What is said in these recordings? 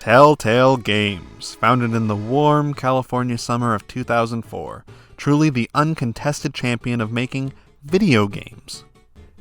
Telltale Games, founded in the warm California summer of 2004, truly the uncontested champion of making video games.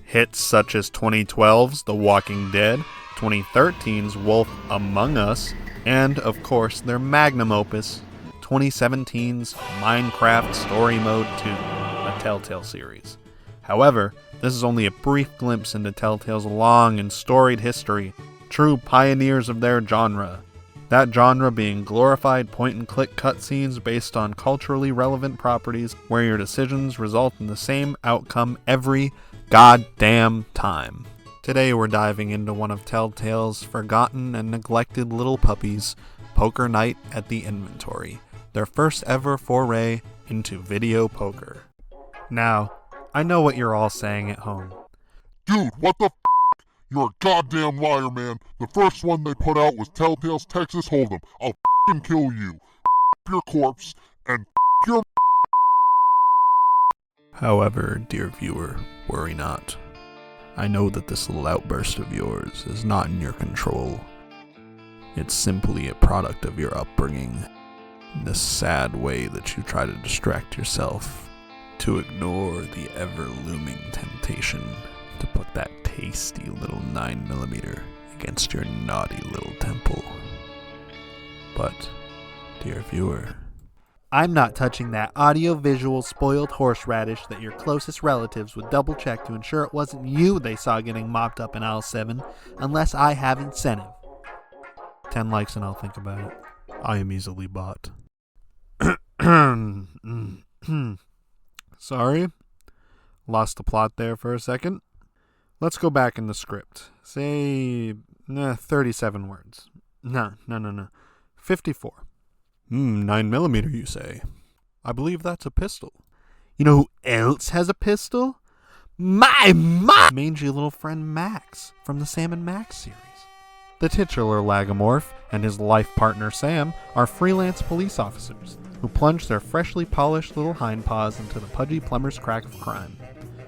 Hits such as 2012's The Walking Dead, 2013's Wolf Among Us, and, of course, their magnum opus, 2017's Minecraft Story Mode 2, a Telltale series. However, this is only a brief glimpse into Telltale's long and storied history, true pioneers of their genre. That genre being glorified point-and-click cutscenes based on culturally relevant properties where your decisions result in the same outcome every goddamn time. Today we're diving into one of Telltale's forgotten and neglected little puppies, Poker Night at the Inventory, their first ever foray into video poker. Now, I know what you're all saying at home. Dude, what the f***? You're a goddamn liar, man. The first one they put out was Telltale's Texas Hold'em. I'll f***ing kill you. F*** your corpse and f*** your... However, dear viewer, worry not. I know that this little outburst of yours is not in your control. It's simply a product of your upbringing, the sad way that you try to distract yourself, to ignore the ever-looming temptation to put that tasty little 9mm against your naughty little temple. But, dear viewer, I'm not touching that audio-visual spoiled horseradish that your closest relatives would double-check to ensure it wasn't you they saw getting mopped up in aisle 7, unless I have incentive. 10 likes and I'll think about it. I am easily bought. Sorry. Lost the plot there for a second. Let's go back in the script. Say 37 words. No. 54. 9mm, you say? I believe that's a pistol. You know who else has a pistol? My mangy little friend Max from the Sam and Max series. The titular Lagomorph and his life partner Sam are freelance police officers who plunge their freshly polished little hindpaws into the pudgy plumber's crack of crime.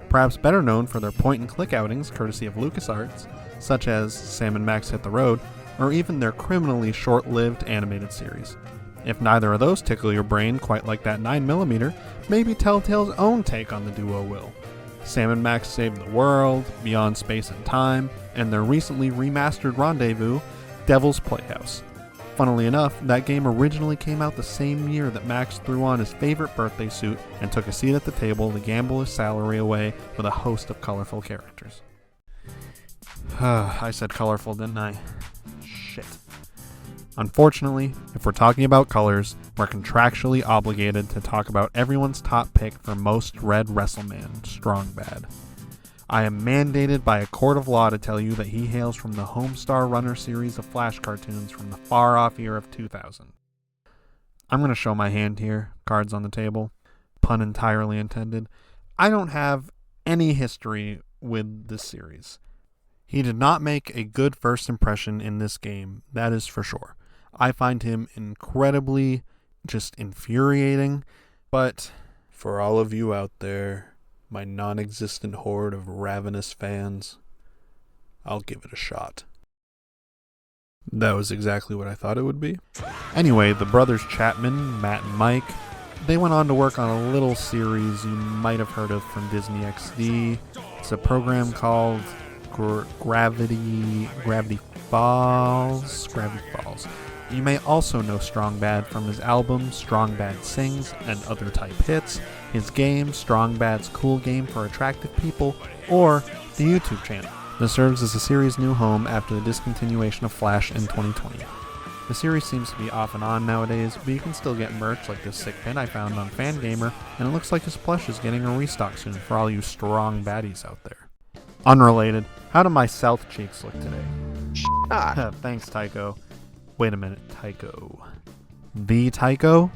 Perhaps better known for their point-and-click outings courtesy of LucasArts, such as Sam and Max Hit the Road, or even their criminally short-lived animated series. If neither of those tickle your brain quite like that 9mm, maybe Telltale's own take on the duo will. Sam and Max Save the World, Beyond Space and Time, and their recently remastered Rendezvous, Devil's Playhouse. Funnily enough, that game originally came out the same year that Max threw on his favorite birthday suit and took a seat at the table to gamble his salary away with a host of colorful characters. I said colorful, didn't I? Shit. Unfortunately, if we're talking about colors, we're contractually obligated to talk about everyone's top pick for most read WrestleMan, Strong Bad. I am mandated by a court of law to tell you that he hails from the Homestar Runner series of Flash cartoons from the far-off year of 2000. I'm going to show my hand here, cards on the table, pun entirely intended. I don't have any history with this series. He did not make a good first impression in this game, that is for sure. I find him incredibly just infuriating, but for all of you out there, my non-existent horde of ravenous fans, I'll give it a shot. That was exactly what I thought it would be. Anyway, the brothers Chapman, Matt and Mike, they went on to work on a little series you might have heard of from Disney XD. It's a program called Gravity Falls. You may also know Strong Bad from his album Strong Bad Sings and other type hits, his game Strong Bad's Cool Game for Attractive People, or the YouTube channel that serves as the series' new home after the discontinuation of Flash in 2020. The series seems to be off and on nowadays, but you can still get merch like this sick pin I found on Fangamer, and it looks like his plush is getting a restock soon for all you strong baddies out there. Unrelated, how do my south cheeks look today? Thanks, Tycho. Wait a minute, Tycho. The Tycho?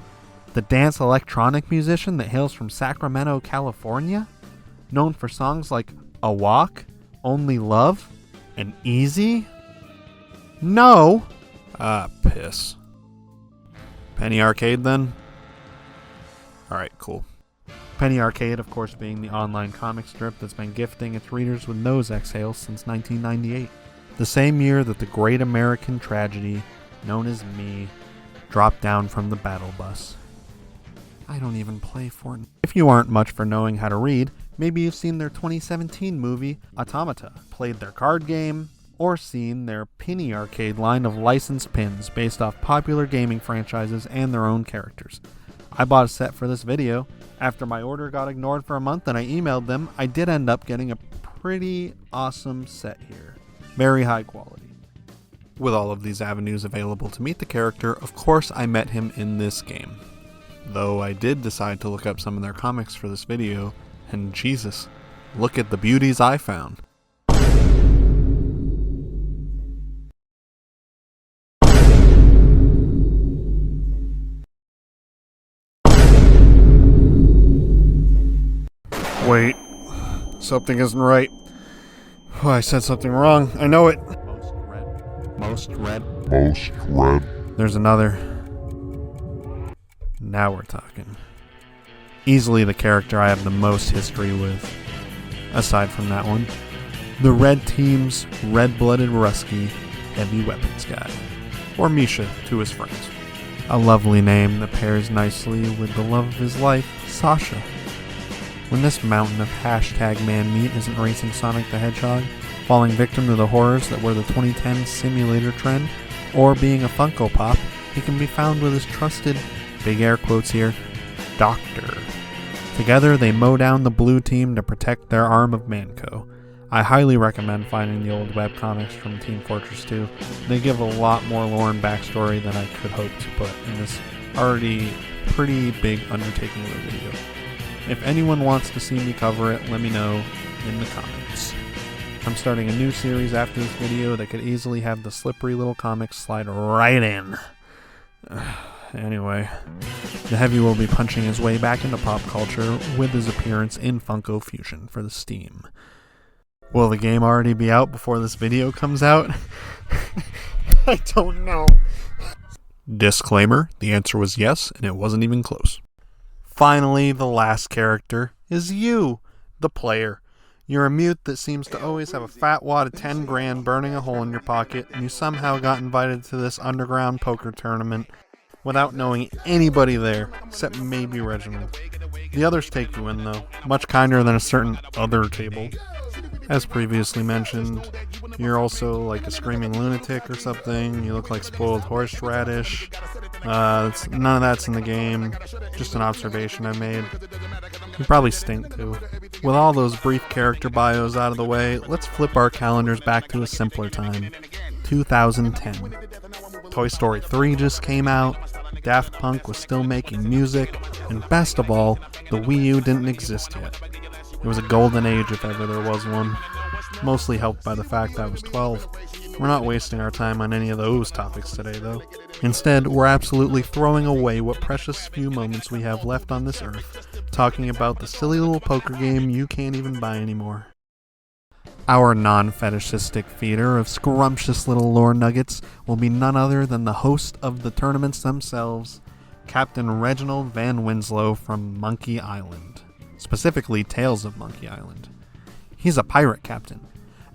The dance electronic musician that hails from Sacramento, California? Known for songs like A Walk, Only Love, and Easy? No! Ah, piss. Penny Arcade, then? Alright, cool. Penny Arcade, of course, being the online comic strip that's been gifting its readers with nose exhales since 1998. The same year that the great American tragedy known as me, dropped down from the battle bus. I don't even play Fortnite. If you aren't much for knowing how to read, maybe you've seen their 2017 movie, Automata, played their card game, or seen their Penny Arcade line of licensed pins based off popular gaming franchises and their own characters. I bought a set for this video. After my order got ignored for a month and I emailed them, I did end up getting a pretty awesome set here. Very high quality. With all of these avenues available to meet the character, of course I met him in this game. Though I did decide to look up some of their comics for this video, and Jesus, look at the beauties I found. Wait, something isn't right. Oh, I said something wrong. I know it. Most red. There's another. Now we're talking. Easily the character I have the most history with, aside from that one. The Red Team's red-blooded Rusky heavy weapons guy. Or Misha to his friends. A lovely name that pairs nicely with the love of his life, Sasha. When this mountain of hashtag man meat isn't racing Sonic the Hedgehog, falling victim to the horrors that were the 2010 simulator trend, or being a Funko Pop, he can be found with his trusted, big air quotes here, Doctor. Together they mow down the blue team to protect their arm of Manco. I highly recommend finding the old webcomics from Team Fortress 2. They give a lot more lore and backstory than I could hope to put in this already pretty big undertaking of a video. If anyone wants to see me cover it, let me know in the comments. I'm starting a new series after this video that could easily have the slippery little comics slide right in. Anyway, the Heavy will be punching his way back into pop culture with his appearance in Funko Fusion for the Steam. Will the game already be out before this video comes out? I don't know. Disclaimer, the answer was yes, and it wasn't even close. Finally, the last character is you, the player. You're a mute that seems to always have a fat wad of 10 grand burning a hole in your pocket, and you somehow got invited to this underground poker tournament without knowing anybody there, except maybe Reginald. The others take you in, though, much kinder than a certain other table. As previously mentioned, you're also like a screaming lunatic or something. You look like spoiled horseradish. None of that's in the game. Just an observation I made. You probably stink too. With all those brief character bios out of the way, let's flip our calendars back to a simpler time. 2010. Toy Story 3 just came out. Daft Punk was still making music. And best of all, the Wii U didn't exist yet. It was a golden age if ever there was one. Mostly helped by the fact I was 12. We're not wasting our time on any of those topics today, though. Instead, we're absolutely throwing away what precious few moments we have left on this earth, talking about the silly little poker game you can't even buy anymore. Our non-fetishistic feeder of scrumptious little lore nuggets will be none other than the host of the tournaments themselves, Captain Reginald Van Winslow from Monkey Island. Specifically, Tales of Monkey Island. He's a pirate captain.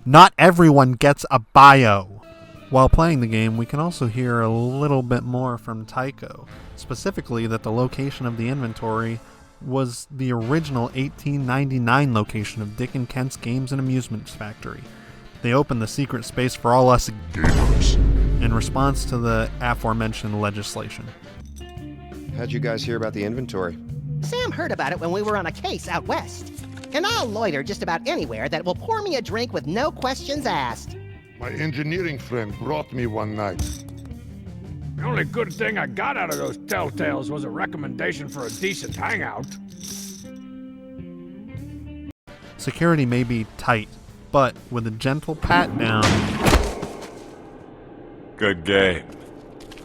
Not everyone gets a bio! While playing the game, we can also hear a little bit more from Tycho, specifically that the location of the inventory was the original 1899 location of Dick and Kent's Games and Amusements Factory. They opened the secret space for all us gamers in response to the aforementioned legislation. How'd you guys hear about the inventory? Sam heard about it when we were on a case out west. And I'll loiter just about anywhere that will pour me a drink with no questions asked. My engineering friend brought me one night. The only good thing I got out of those telltales was a recommendation for a decent hangout. Security may be tight, but with a gentle pat down. Good game.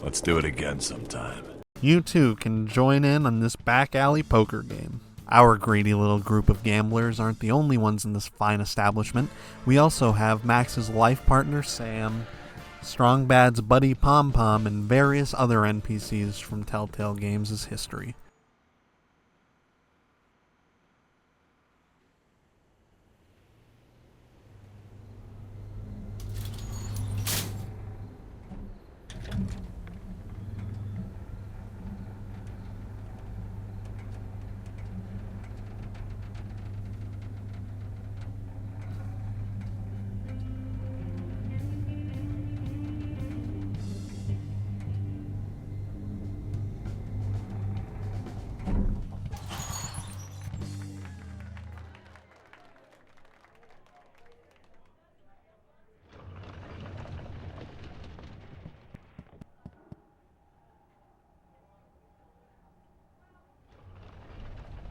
Let's do it again sometime. You too can join in on this back alley poker game. Our greedy little group of gamblers aren't the only ones in this fine establishment. We also have Max's life partner Sam, Strong Bad's buddy Pom Pom, and various other NPCs from Telltale Games' history.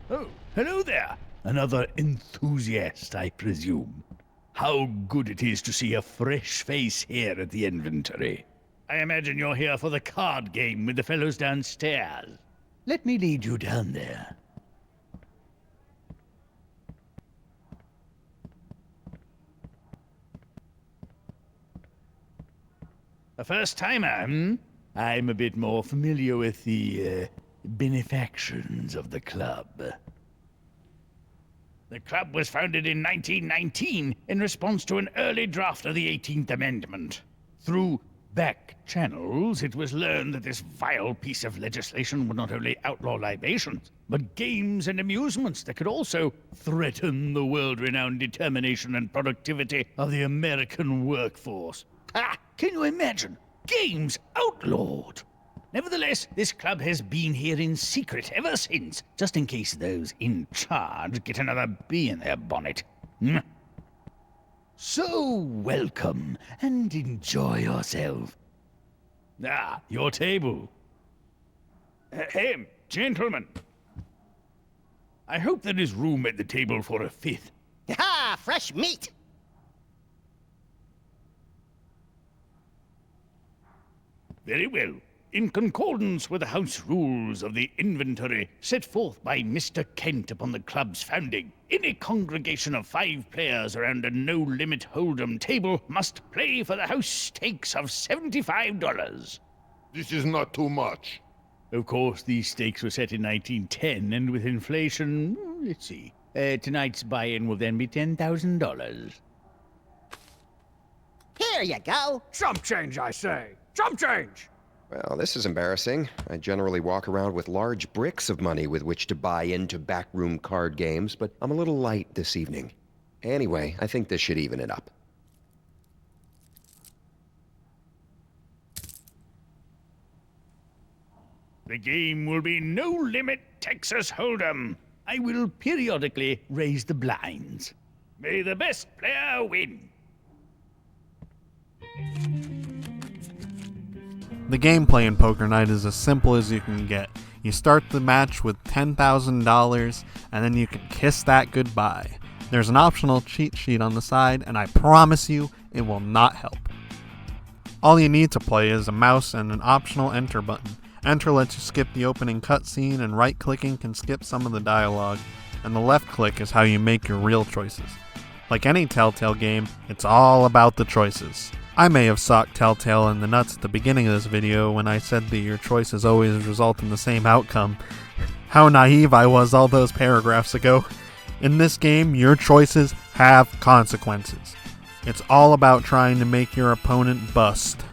Oh, hello there. Another enthusiast, I presume. How good it is to see a fresh face here at the inventory. I imagine you're here for the card game with the fellows downstairs. Let me lead you down there. A first-timer, hmm? I'm a bit more familiar with the, benefactions of the club. The club was founded in 1919 in response to an early draft of the 18th Amendment. Through back channels, it was learned that this vile piece of legislation would not only outlaw libations, but games and amusements that could also threaten the world-renowned determination and productivity of the American workforce. Ha! Can you imagine? Games outlawed! Nevertheless, this club has been here in secret ever since, just in case those in charge get another bee in their bonnet. So, welcome, and enjoy yourself. Ah, your table. Hey, gentlemen. I hope there is room at the table for a fifth. Ha! Fresh meat! Very well. In concordance with the house rules of the inventory set forth by Mr. Kent upon the club's founding, any congregation of 5 players around a no-limit hold'em table must play for the house stakes of $75. This is not too much. Of course, these stakes were set in 1910, and with inflation, let's see. Tonight's buy-in will then be $10,000. Here you go. Chump change, I say. Chump change! Well, this is embarrassing. I generally walk around with large bricks of money with which to buy into backroom card games, but I'm a little light this evening. Anyway, I think this should even it up. The game will be No Limit Texas Hold'em. I will periodically raise the blinds. May the best player win. The gameplay in Poker Night is as simple as you can get. You start the match with $10,000, and then you can kiss that goodbye. There's an optional cheat sheet on the side, and I promise you, it will not help. All you need to play is a mouse and an optional enter button. Enter lets you skip the opening cutscene, and right-clicking can skip some of the dialogue, and the left click is how you make your real choices. Like any Telltale game, it's all about the choices. I may have socked Telltale in the nuts at the beginning of this video when I said that your choices always result in the same outcome. How naive I was all those paragraphs ago. In this game, your choices have consequences. It's all about trying to make your opponent bust.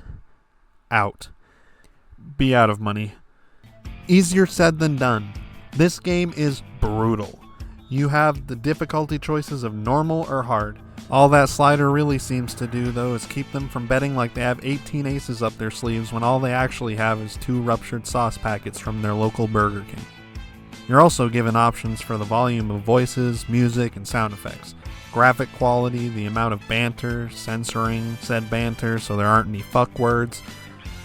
Out. Be out of money. Easier said than done. This game is brutal. You have the difficulty choices of normal or hard. All that slider really seems to do, though, is keep them from betting like they have 18 aces up their sleeves when all they actually have is 2 ruptured sauce packets from their local Burger King. You're also given options for the volume of voices, music, and sound effects, graphic quality, the amount of banter, censoring said banter so there aren't any fuck words,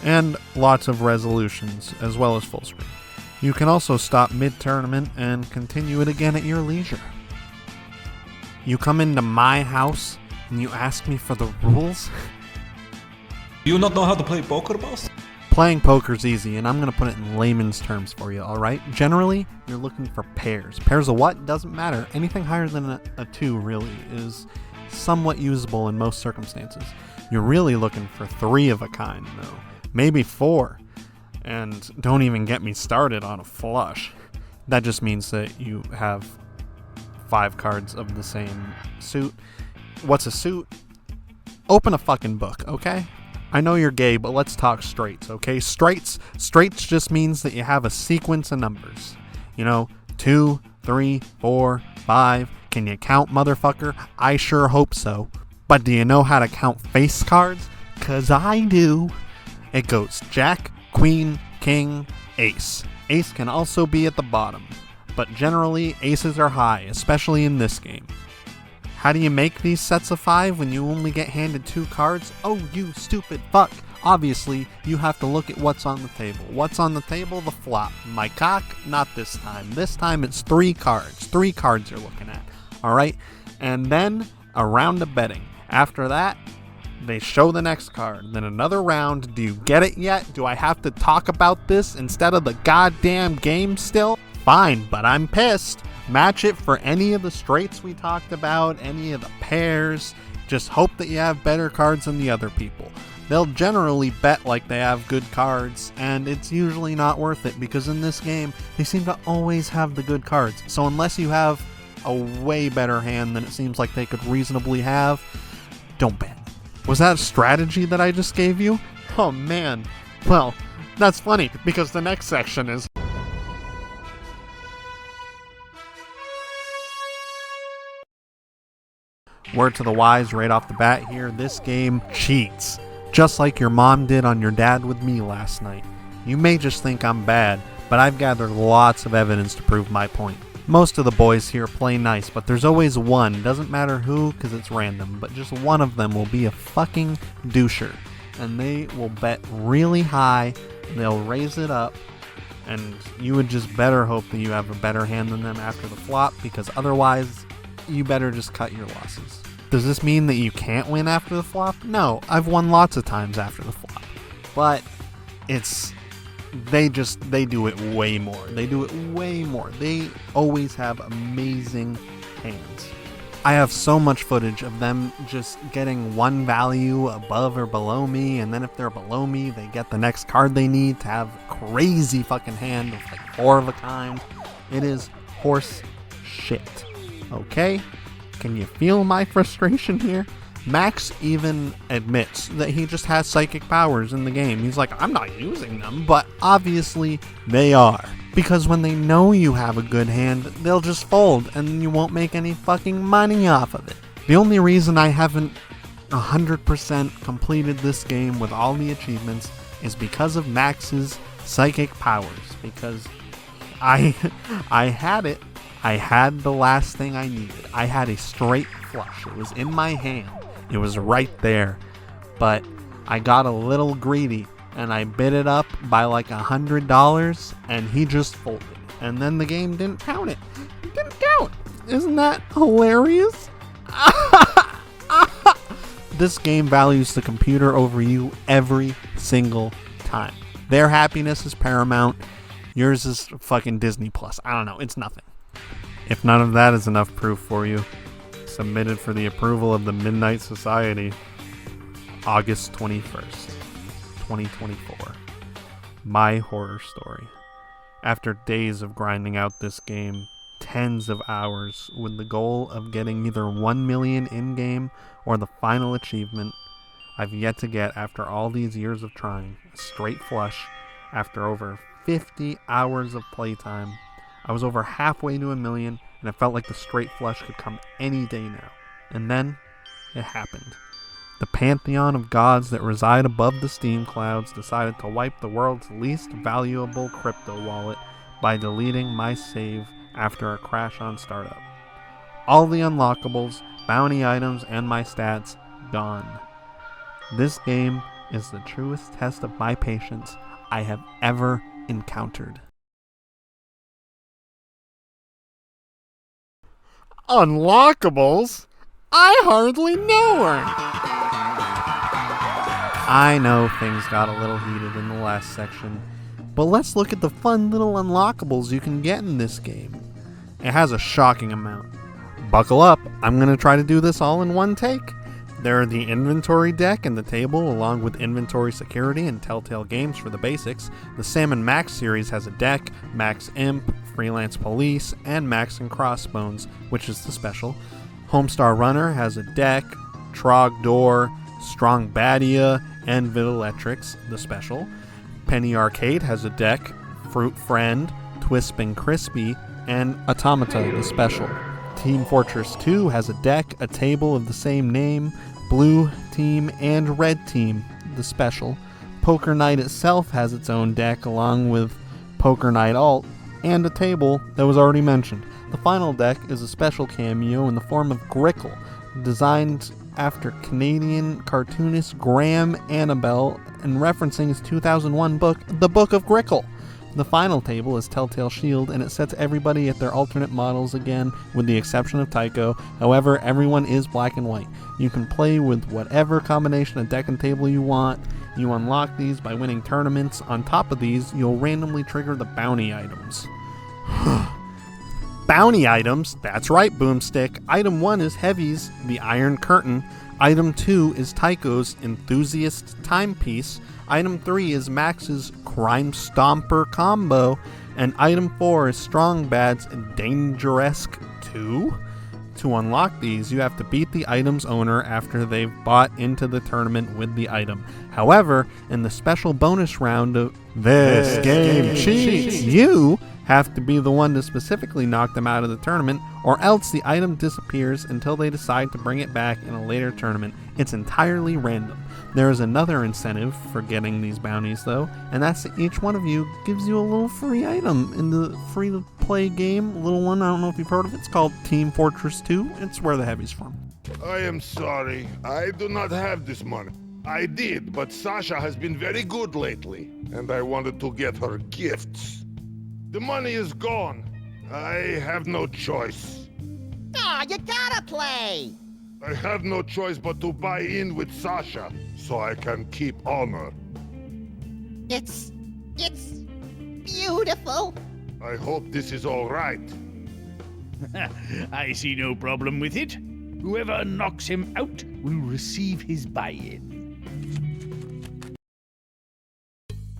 and lots of resolutions, as well as full screen. You can also stop mid-tournament and continue it again at your leisure. You come into my house and you ask me for the rules? Do you not know how to play poker, boss? Playing poker's easy, and I'm going to put it in layman's terms for you, alright? Generally, you're looking for pairs. Pairs of what? Doesn't matter. Anything higher than a 2, really, is somewhat usable in most circumstances. You're really looking for 3 of a kind, though. Maybe 4. And don't even get me started on a flush. That just means that you have 5 cards of the same suit. What's a suit? Open a fucking book, okay? I know you're gay, but let's talk straights, okay? Straights just means that you have a sequence of numbers. 2, 3, 4, 5. Can you count, motherfucker? I sure hope so. But do you know how to count face cards? 'Cause I do. It goes Jack, Queen, King, ace. Ace can also be at the bottom, but generally aces are high, especially in this game. How do you make these sets of 5 when you only get handed 2 cards? Oh, you stupid fuck. Obviously, you have to look at what's on the table. What's on the table? The flop. My cock? Not this time. This time it's 3 cards. 3 cards you're looking at. Alright? And then a round of betting. After that, they show the next card. Then another round. Do you get it yet? Do I have to talk about this instead of the goddamn game still? Fine, but I'm pissed. Match it for any of the straights we talked about, any of the pairs. Just hope that you have better cards than the other people. They'll generally bet like they have good cards, and it's usually not worth it because in this game, they seem to always have the good cards. So unless you have a way better hand than it seems like they could reasonably have, don't bet. Was that a strategy that I just gave you? Oh man. Well, that's funny because the next section is... Word to the wise right off the bat here, this game cheats. Just like your mom did on your dad with me last night. You may just think I'm bad, but I've gathered lots of evidence to prove my point. Most of the boys here play nice, but there's always one, doesn't matter who because it's random, but just one of them will be a fucking doucher. And they will bet really high, they'll raise it up, and you would just better hope that you have a better hand than them after the flop, because otherwise, you better just cut your losses. Does this mean that you can't win after the flop? No, I've won lots of times after the flop. But they do it way more. They do it way more. They always have amazing hands. I have so much footage of them just getting one value above or below me, and then if they're below me, they get the next card they need to have a crazy fucking hand of like 4 of a kind. It is horse shit. Okay? Can you feel my frustration here? Max even admits that he just has psychic powers in the game. He's like, I'm not using them, but obviously they are. Because when they know you have a good hand, they'll just fold and you won't make any fucking money off of it. The only reason I haven't 100% completed this game with all the achievements is because of Max's psychic powers. Because I had it. I had the last thing I needed. I had a straight flush. It was in my hand. It was right there. But I got a little greedy and I bid it up by like $100 and he just folded. And then the game didn't count it. It didn't count. Isn't that hilarious? This game values the computer over you every single time. Their happiness is paramount. Yours is fucking Disney Plus. I don't know. It's nothing. If none of that is enough proof for you, submitted for the approval of the Midnight Society, August 21st, 2024. My horror story. After days of grinding out this game, tens of hours, with the goal of getting either 1 million in-game or the final achievement, I've yet to get, after all these years of trying, a straight flush after over 50 hours of playtime. I was over halfway to 1 million, and it felt like the straight flush could come any day now. And then, it happened. The pantheon of gods that reside above the steam clouds decided to wipe the world's least valuable crypto wallet by deleting my save after a crash on startup. All the unlockables, bounty items, and my stats gone. This game is the truest test of my patience I have ever encountered. Unlockables? I hardly know her. I know things got a little heated in the last section, but let's look at the fun little unlockables you can get in this game. It has a shocking amount. Buckle up, I'm going to try to do this all in one take. There are the inventory deck and the table, along with inventory security and Telltale Games for the basics. The Sam and Max series has a deck, Max Imp, Freelance Police, and Max and Crossbones, which is the special. Homestar Runner has a deck, Trog Door, Strong Badia, and Videlectrix, the special. Penny Arcade has a deck, Fruit Friend, Twispin Crispy, and Automata, the special. Team Fortress 2 has a deck, a table of the same name, Blue Team, and Red Team, the special. Poker Night itself has its own deck, along with Poker Night Alt, and a table that was already mentioned. The final deck is a special cameo in the form of Grickle, designed after Canadian cartoonist Graham Annabelle and referencing his 2001 book, The Book of Grickle. The final table is Telltale Shield, and it sets everybody at their alternate models again, with the exception of Tycho. However, everyone is black and white. You can play with whatever combination of deck and table you want. You unlock these by winning tournaments. On top of these, you'll randomly trigger the bounty items. Bounty items? That's right, Boomstick. Item 1 is Heavy's The Iron Curtain. Item 2 is Tycho's Enthusiast Timepiece. Item 3 is Max's Crime Stomper Combo. And Item 4 is Strong Bad's Dangeresque 2. To unlock these, you have to beat the item's owner after they've bought into the tournament with the item. However, in the special bonus round of This Game Cheats, you have to be the one to specifically knock them out of the tournament, or else the item disappears until they decide to bring it back in a later tournament. It's entirely random. There is another incentive for getting these bounties though, and that's that each one of you gives you a little free item in the free-to-play game. A little one, I don't know if you've heard of it. It's called Team Fortress 2. It's where the Heavy's from. I am sorry. I do not have this money. I did, but Sasha has been very good lately, and I wanted to get her gifts. The money is gone. I have no choice. Aw, you gotta play! I have no choice but to buy in with Sasha, so I can keep honor. It's beautiful. I hope this is all right. I see no problem with it. Whoever knocks him out will receive his buy-in.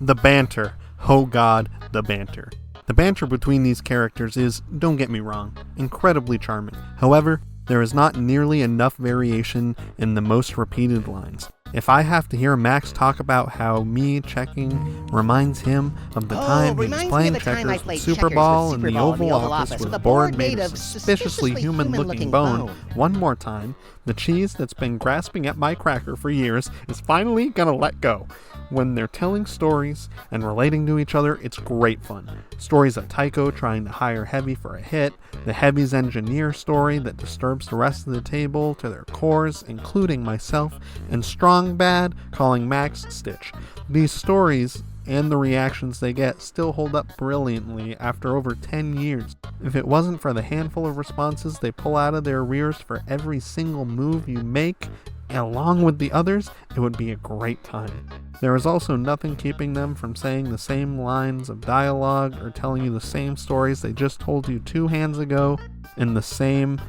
The banter. Oh god, the banter. The banter between these characters is, don't get me wrong, incredibly charming. However, there is not nearly enough variation in the most repeated lines. If I have to hear Max talk about how me checking reminds him of the time he was playing checkers with Super Ball in the Oval Office with a board made of suspiciously human-looking bone one more time, the cheese that's been grasping at my cracker for years is finally gonna let go. When they're telling stories and relating to each other, it's great fun. Stories of Tycho trying to hire Heavy for a hit, the Heavy's engineer story that disturbs the rest of the table to their cores, including myself, and Strong Bad calling Max Stitch. These stories and the reactions they get still hold up brilliantly after over 10 years. If it wasn't for the handful of responses they pull out of their rears for every single move you make, along with the others, it would be a great time. There is also nothing keeping them from saying the same lines of dialogue or telling you the same stories they just told you 2 hands ago in the same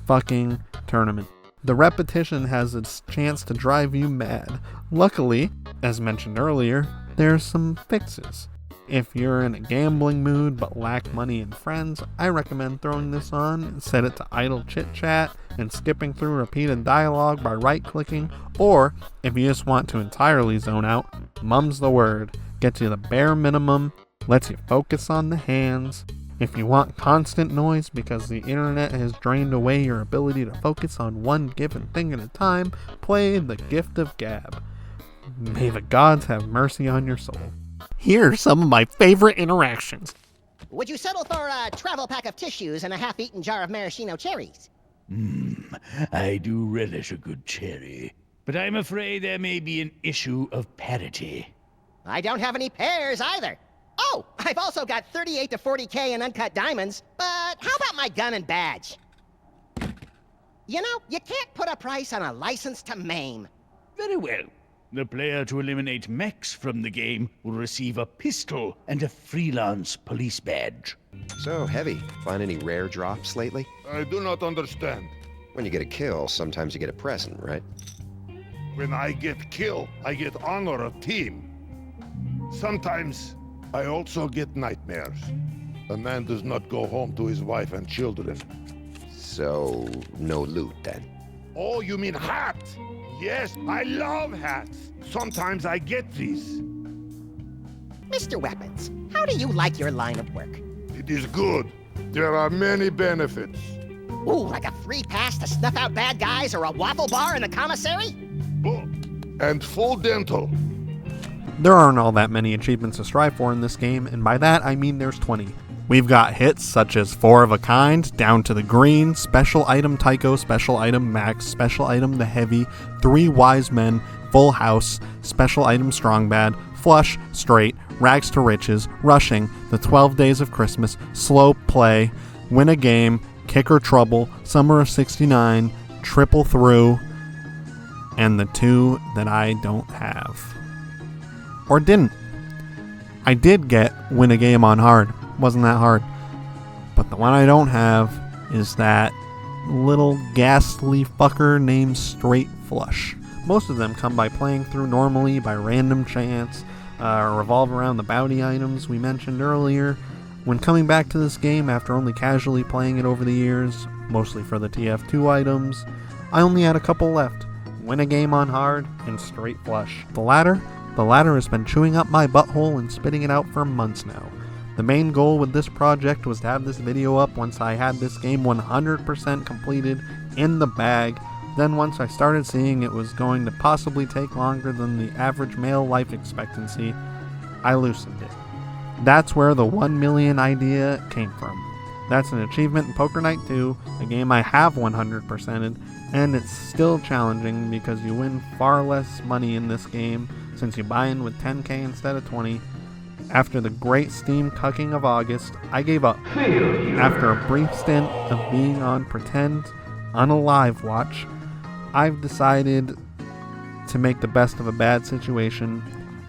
fucking tournament. The repetition has its chance to drive you mad. Luckily, as mentioned earlier, there's some fixes. If you're in a gambling mood but lack money and friends, I recommend throwing this on and set it to idle chit-chat and skipping through repeated dialogue by right-clicking, or if you just want to entirely zone out, Mum's the Word. Gets you the bare minimum, lets you focus on the hands. If you want constant noise because the internet has drained away your ability to focus on one given thing at a time, play The Gift of Gab. May the gods have mercy on your soul. Here are some of my favorite interactions. Would you settle for a travel pack of tissues and a half-eaten jar of maraschino cherries? I do relish a good cherry, but I'm afraid there may be an issue of parity. I don't have any pears either. Oh, I've also got 38 to 40K in uncut diamonds, but how about my gun and badge? You know, you can't put a price on a license to maim. Very well. The player to eliminate Max from the game will receive a pistol and a freelance police badge. So, Heavy, find any rare drops lately? I do not understand. When you get a kill, sometimes you get a present, right? When I get kill, I get honor of team. Sometimes I also get nightmares. A man does not go home to his wife and children. So, no loot then? Oh, you mean hat? Yes, I love hats. Sometimes I get these. Mr. Weapons, how do you like your line of work? It is good. There are many benefits. Ooh, like a free pass to snuff out bad guys or a waffle bar in the commissary? Oh, and full dental. There aren't all that many achievements to strive for in this game, and by that I mean there's 20. We've got hits such as 4 of a kind, Down to the Green, Special Item Tycho, Special Item Max, Special Item The Heavy, 3 Wise Men, Full House, Special Item Strong Bad, Flush, Straight, Rags to Riches, Rushing, The 12 Days of Christmas, Slow Play, Win a Game, Kick or Trouble, Summer of 69, Triple Through, and the 2 that I don't have. Or didn't. I did get Win a Game on hard. Wasn't that hard. But the one I don't have is that little ghastly fucker named Straight Flush. Most of them come by playing through normally by random chance, revolve around the bounty items we mentioned earlier. When coming back to this game after only casually playing it over the years, mostly for the TF2 items, I only had a couple left. Win a Game on hard and Straight Flush. The latter has been chewing up my butthole and spitting it out for months now. The main goal with this project was to have this video up once I had this game 100% completed in the bag. Then once I started seeing it was going to possibly take longer than the average male life expectancy, I loosened it. That's where the 1 million idea came from. That's an achievement in Poker Night 2, a game I have 100%ed, and it's still challenging because you win far less money in this game since you buy in with 10k instead of 20. After the great Steam cucking of August, I gave up. After a brief stint of being on pretend unalive watch, I've decided to make the best of a bad situation,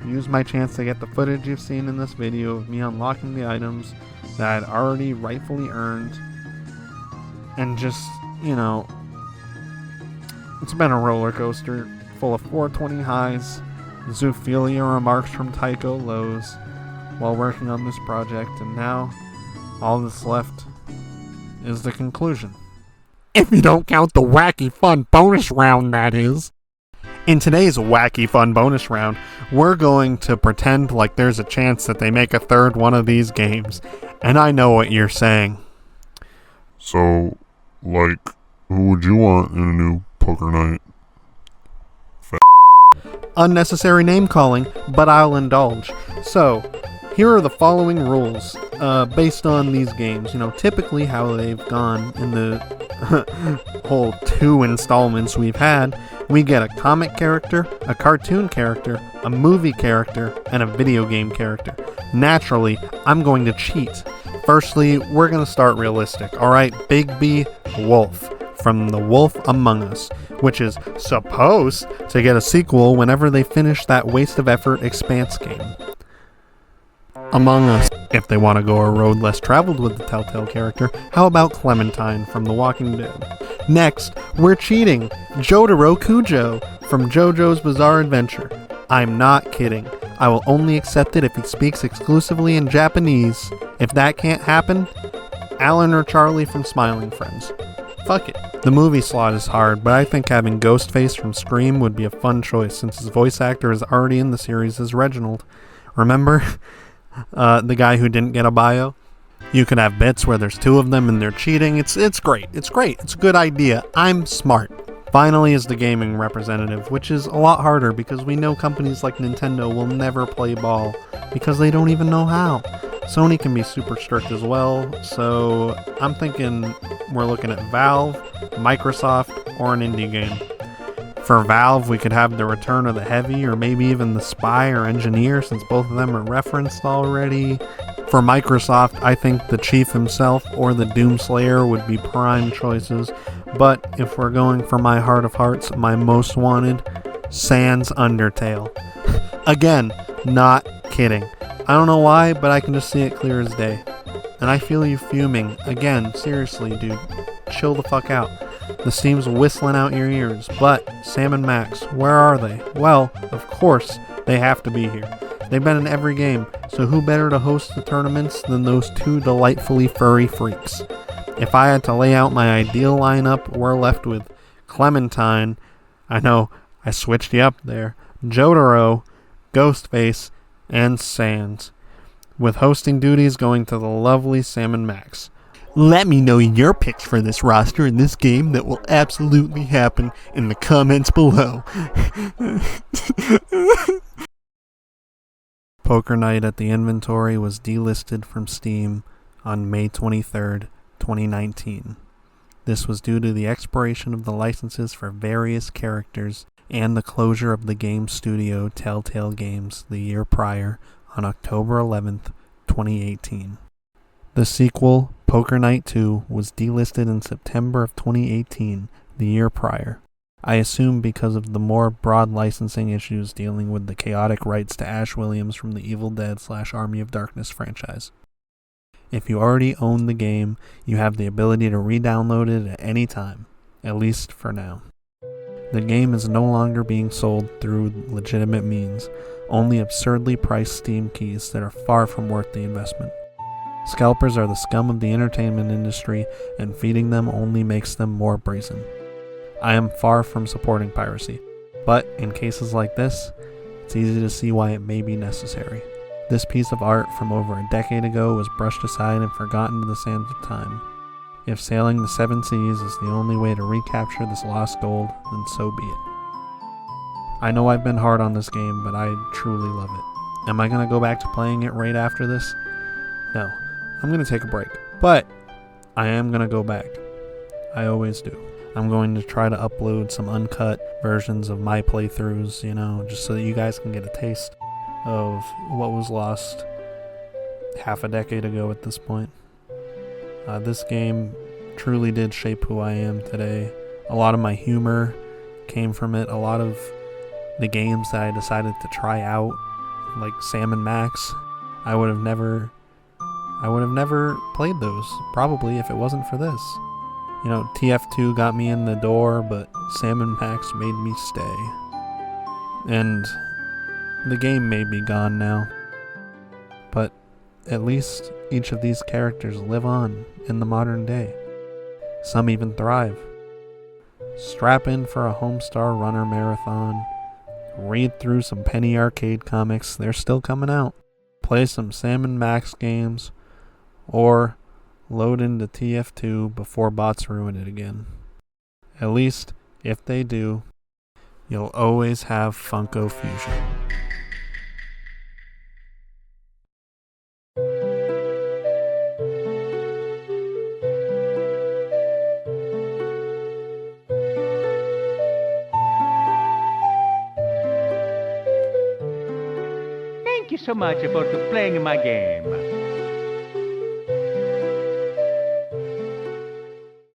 use my chance to get the footage you've seen in this video of me unlocking the items that I'd already rightfully earned, and just, it's been a roller coaster full of 420 highs, zoophilia remarks from Tycho lows, while working on this project, and now all that's left is the conclusion. If you don't count the wacky fun bonus round, that is. In today's wacky fun bonus round, we're going to pretend like there's a chance that they make a third one of these games. And I know what you're saying. So, who would you want in a new Poker Night? Unnecessary name calling, but I'll indulge. So, here are the following rules based on these games. Typically how they've gone in the whole 2 installments we've had. We get a comic character, a cartoon character, a movie character, and a video game character. Naturally, I'm going to cheat. Firstly, we're going to start realistic. Alright, Big B, Wolf, from The Wolf Among Us, which is supposed to get a sequel whenever they finish that waste of effort Expanse game. Among Us, if they want to go a road less traveled with the Telltale character, how about Clementine from The Walking Dead? Next, we're cheating. Jotaro Kujo from JoJo's Bizarre Adventure. I'm not kidding. I will only accept it if he speaks exclusively in Japanese. If that can't happen, Alan or Charlie from Smiling Friends. Fuck it. The movie slot is hard, but I think having Ghostface from Scream would be a fun choice since his voice actor is already in the series as Reginald. Remember? The guy who didn't get a bio? You could have bits where there's 2 of them and they're cheating. It's great. It's great. It's a good idea. I'm smart. Finally is the gaming representative, which is a lot harder because we know companies like Nintendo will never play ball because they don't even know how. Sony can be super strict as well, so I'm thinking we're looking at Valve, Microsoft, or an indie game. For Valve, we could have the Return of the Heavy, or maybe even the Spy or Engineer, since both of them are referenced already. For Microsoft, I think the Chief himself or the Doomslayer would be prime choices. But if we're going for my heart of hearts, my most wanted, Sans Undertale. Again, not kidding. I don't know why, but I can just see it clear as day. And I feel you fuming. Again, seriously, dude. Chill the fuck out. The steam's whistling out your ears. But, Sam and Max, where are they? Well, of course, they have to be here. They've been in every game, so who better to host the tournaments than those 2 delightfully furry freaks? If I had to lay out my ideal lineup, we're left with Clementine, I know, I switched you up there, Jotaro, Ghostface, and Sans, with hosting duties going to the lovely Sam and Max. Let me know your picks for this roster in this game that will absolutely happen in the comments below. Poker Night at the Inventory was delisted from Steam on May 23rd, 2019. This was due to the expiration of the licenses for various characters and the closure of the game studio Telltale Games the year prior on October 11th, 2018. The sequel, Poker Night 2, was delisted in September of 2018, the year prior. I assume because of the more broad licensing issues dealing with the chaotic rights to Ash Williams from the Evil Dead / Army of Darkness franchise. If you already own the game, you have the ability to re-download it at any time, at least for now. The game is no longer being sold through legitimate means, only absurdly priced Steam keys that are far from worth the investment. Scalpers are the scum of the entertainment industry, and feeding them only makes them more brazen. I am far from supporting piracy, but in cases like this, it's easy to see why it may be necessary. This piece of art from over a decade ago was brushed aside and forgotten to the sands of time. If sailing the seven seas is the only way to recapture this lost gold, then so be it. I know I've been hard on this game, but I truly love it. Am I going to go back to playing it right after this? No. I'm going to take a break. But I am going to go back. I always do. I'm going to try to upload some uncut versions of my playthroughs, just so that you guys can get a taste of what was lost half a decade ago at this point. This game truly did shape who I am today. A lot of my humor came from it. A lot of the games that I decided to try out, like Sam and Max, I would have never played those, probably, if it wasn't for this. TF2 got me in the door, but Sam and Max made me stay. And the game may be gone now, but at least each of these characters live on in the modern day. Some even thrive. Strap in for a Homestar Runner marathon. Read through some penny arcade comics, they're still coming out. Play some Sam and Max games, or load into TF2 before bots ruin it again. At least, if they do, you'll always have Funko Fusion. Thank you so much for playing my game.